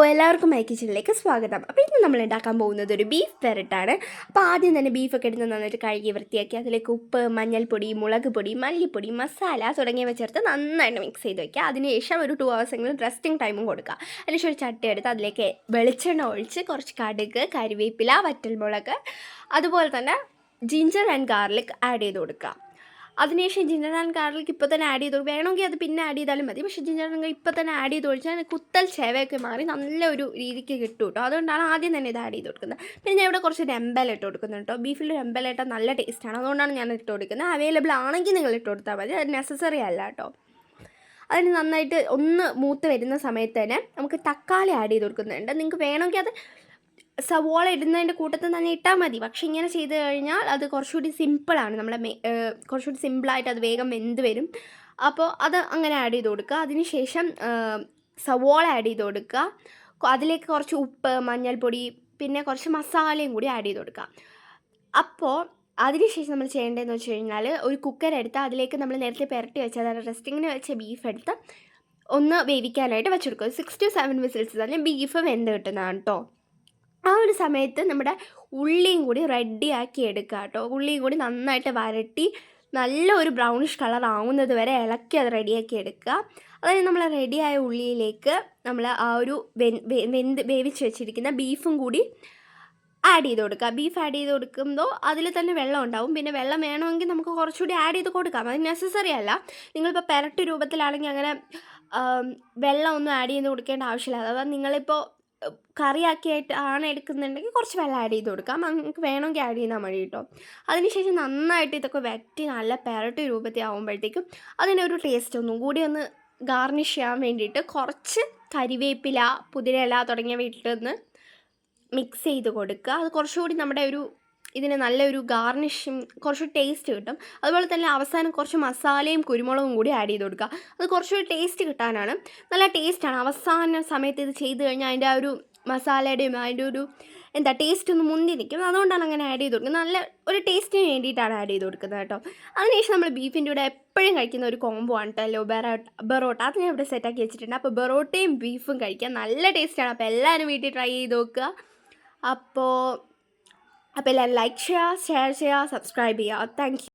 എല്ലാവർക്കും മൈ കിച്ചണിലേക്ക് സ്വാഗതം. അപ്പോൾ ഇന്ന് നമ്മൾ ഉണ്ടാക്കാൻ പോകുന്നത് ഒരു ബീഫ് പെരട്ടാണ്. അപ്പോൾ ആദ്യം തന്നെ ബീഫൊക്കെ എടുത്ത് നന്നായിട്ട് കഴുകി വൃത്തിയാക്കി അതിലേക്ക് ഉപ്പ്, മഞ്ഞൾപ്പൊടി, മുളക് പൊടി, മല്ലിപ്പൊടി, മസാല തുടങ്ങിയവ ചേർത്ത് നന്നായിട്ട് മിക്സ് ചെയ്ത് വയ്ക്കുക. അതിനുശേഷം ഒരു 2 hours എങ്കിലും റെസ്റ്റിംഗ് ടൈമും കൊടുക്കുക. അതിനുശേഷം ഒരു ചട്ടി എടുത്ത് അതിലേക്ക് വെളിച്ചെണ്ണ ഒഴിച്ച് കുറച്ച് കടുക്, കരിവേപ്പില, വറ്റൽമുളക്, അതുപോലെ തന്നെ ജിഞ്ചർ ആൻഡ് ഗാർലിക് ആഡ് ചെയ്ത് കൊടുക്കുക. അതിനുശേഷം ജിഞ്ചർ ആൻഡ് ഗാർലിക് ഇപ്പോൾ തന്നെ ആഡ് ചെയ്ത് വേണമെങ്കിൽ അത് പിന്നെ ആഡ് ചെയ്താലും മതി. പക്ഷേ ജിഞ്ചർ ആൻഡ് ഇപ്പോൾ തന്നെ ആഡ് ചെയ്ത് ഒഴിച്ചാൽ കുത്തൽ ചേവയൊക്കെ മാറി നല്ലൊരു രീതിക്ക് കിട്ടും കേട്ടോ. അതുകൊണ്ടാണ് ആദ്യം തന്നെ ഇത് ആഡ് ചെയ്ത് കൊടുക്കുന്നത്. പിന്നെ ഞാൻ ഇവിടെ കുറച്ച് രമ്പല ഇട്ട് കൊടുക്കുന്നുണ്ട് കേട്ടോ. ബീഫിൽ രമ്പല ഇട്ടാൽ നല്ല ടേസ്റ്റാണ്, അതുകൊണ്ടാണ് ഞാൻ ഇട്ട് കൊടുക്കുന്നത്. അവൈലബിൾ ആണെങ്കിൽ നിങ്ങൾ ഇട്ട് കൊടുത്താൽ മതി, അത് നെസസറി അല്ല കേട്ടോ. അതിന് നന്നായിട്ട് ഒന്ന് മൂത്ത് വരുന്ന സമയത്ത് തന്നെ നമുക്ക് തക്കാളി ആഡ് ചെയ്ത് കൊടുക്കുന്നുണ്ട്. നിങ്ങൾക്ക് വേണമെങ്കിൽ അത് സവോള ഇടുന്നതിൻ്റെ കൂട്ടത്തിൽ തന്നെ ഇട്ടാൽ മതി. പക്ഷേ ഇങ്ങനെ ചെയ്ത് കഴിഞ്ഞാൽ അത് കുറച്ചുകൂടി സിമ്പിളാണ്. കുറച്ചുകൂടി സിമ്പിളായിട്ട് അത് വേഗം വെന്ത് വരും. അപ്പോൾ അത് അങ്ങനെ ആഡ് ചെയ്ത് കൊടുക്കുക. അതിന് ശേഷം സവോള ആഡ് ചെയ്ത് കൊടുക്കുക. അതിലേക്ക് കുറച്ച് ഉപ്പ്, മഞ്ഞൾപ്പൊടി, പിന്നെ കുറച്ച് മസാലയും കൂടി ആഡ് ചെയ്ത് കൊടുക്കുക. അപ്പോൾ അതിനുശേഷം നമ്മൾ ചെയ്യേണ്ടതെന്ന് വെച്ച് കഴിഞ്ഞാൽ ഒരു കുക്കർ എടുത്ത് അതിലേക്ക് നമ്മൾ നേരത്തെ പുരട്ടി വെച്ച, അതായത് റെസ്റ്റിങ്ങിന് വെച്ച ബീഫ് എടുത്ത് ഒന്ന് വേവിക്കാനായിട്ട് വെച്ചെടുക്കുക. 6 to 7 വിസിൽസ് തന്നെ ബീഫ് വെന്ത് കിട്ടുന്നതാണ് കേട്ടോ. ആ ഒരു സമയത്ത് നമ്മുടെ ഉള്ളിയും കൂടി റെഡിയാക്കി എടുക്കുക കേട്ടോ. ഉള്ളിയും കൂടി നന്നായിട്ട് വരട്ടി നല്ല ഒരു ബ്രൗണിഷ് കളർ ആവുന്നത് വരെ ഇളക്കി അത് റെഡിയാക്കി എടുക്കുക. അതായത് നമ്മൾ റെഡിയായ ഉള്ളിയിലേക്ക് നമ്മൾ ആ ഒരു വേവിച്ച് വെച്ചിരിക്കുന്ന ബീഫും കൂടി ആഡ് ചെയ്ത് കൊടുക്കുക. ബീഫ് ആഡ് ചെയ്ത് കൊടുക്കുമ്പോൾ അതിൽ തന്നെ വെള്ളം ഉണ്ടാവും. പിന്നെ വെള്ളം വേണമെങ്കിൽ നമുക്ക് കുറച്ചുകൂടി ആഡ് ചെയ്ത് കൊടുക്കാം, അത് നെസസറി അല്ല. നിങ്ങളിപ്പോൾ പെരട്ട് രൂപത്തിലാണെങ്കിൽ അങ്ങനെ വെള്ളം ഒന്നും ആഡ് ചെയ്ത് കൊടുക്കേണ്ട ആവശ്യമില്ല. അഥവാ നിങ്ങളിപ്പോൾ കറിയാക്കിയായിട്ട് ആണ് എടുക്കുന്നുണ്ടെങ്കിൽ കുറച്ച് വെള്ളം ആഡ് ചെയ്ത് കൊടുക്കാം, നമുക്ക് വേണമെങ്കിൽ ആഡ് ചെയ്താൽ മതി കേട്ടോ. അതിനുശേഷം നന്നായിട്ട് ഇതൊക്കെ വറ്റി നല്ല പെരട്ട് രൂപത്തിൽ ആകുമ്പോഴത്തേക്കും അതിനൊരു ടേസ്റ്റ് ഒന്നും കൂടി ഒന്ന് ഗാർണിഷ് ചെയ്യാൻ വേണ്ടിയിട്ട് കുറച്ച് കരിവേപ്പില, പുതിനയില തുടങ്ങിയവ ഇട്ടൊന്ന് മിക്സ് ചെയ്ത് കൊടുക്കുക. അത് കുറച്ചുകൂടി നമ്മുടെ ഇതിന് നല്ലൊരു ഗാർണിഷും കുറച്ച് ടേസ്റ്റ് കിട്ടും. അതുപോലെ തന്നെ അവസാനം കുറച്ച് മസാലയും കുരുമുളകും കൂടി ആഡ് ചെയ്ത് കൊടുക്കുക. അത് കുറച്ചുകൂടി ടേസ്റ്റ് കിട്ടാനാണ്, നല്ല ടേസ്റ്റാണ്. അവസാന സമയത്ത് ഇത് ചെയ്ത് കഴിഞ്ഞാൽ അതിൻ്റെ ആ ഒരു മസാലയുടെയും അതിൻ്റെ ടേസ്റ്റ് ഒന്ന് മുന്തി നിൽക്കും. അതുകൊണ്ടാണ് അങ്ങനെ ആഡ് ചെയ്ത് കൊടുക്കുന്നത്. നല്ല ഒരു ടേസ്റ്റിന് വേണ്ടിയിട്ടാണ് ആഡ് ചെയ്ത് കൊടുക്കുന്നത് കേട്ടോ. അതിനുശേഷം നമ്മൾ ബീഫിൻ്റെ കൂടെ എപ്പോഴും കഴിക്കുന്ന ഒരു കോംബോ ആണ് കേട്ടോ, ബെറോട്ട. അത് ഞാൻ ഇവിടെ സെറ്റാക്കി വെച്ചിട്ടുണ്ട്. അപ്പോൾ ബെറോട്ടയും ബീഫും കഴിക്കാൻ നല്ല ടേസ്റ്റാണ്. അപ്പോൾ എല്ലാവരും വീട്ടിൽ ട്രൈ ചെയ്ത് നോക്കുക. അപ്പോൾ എല്ലാവരും ലൈക്ക് ചെയ്യുക, ഷെയർ ചെയ്യുക, സബ്സ്ക്രൈബ് ചെയ്യുക. Thank you.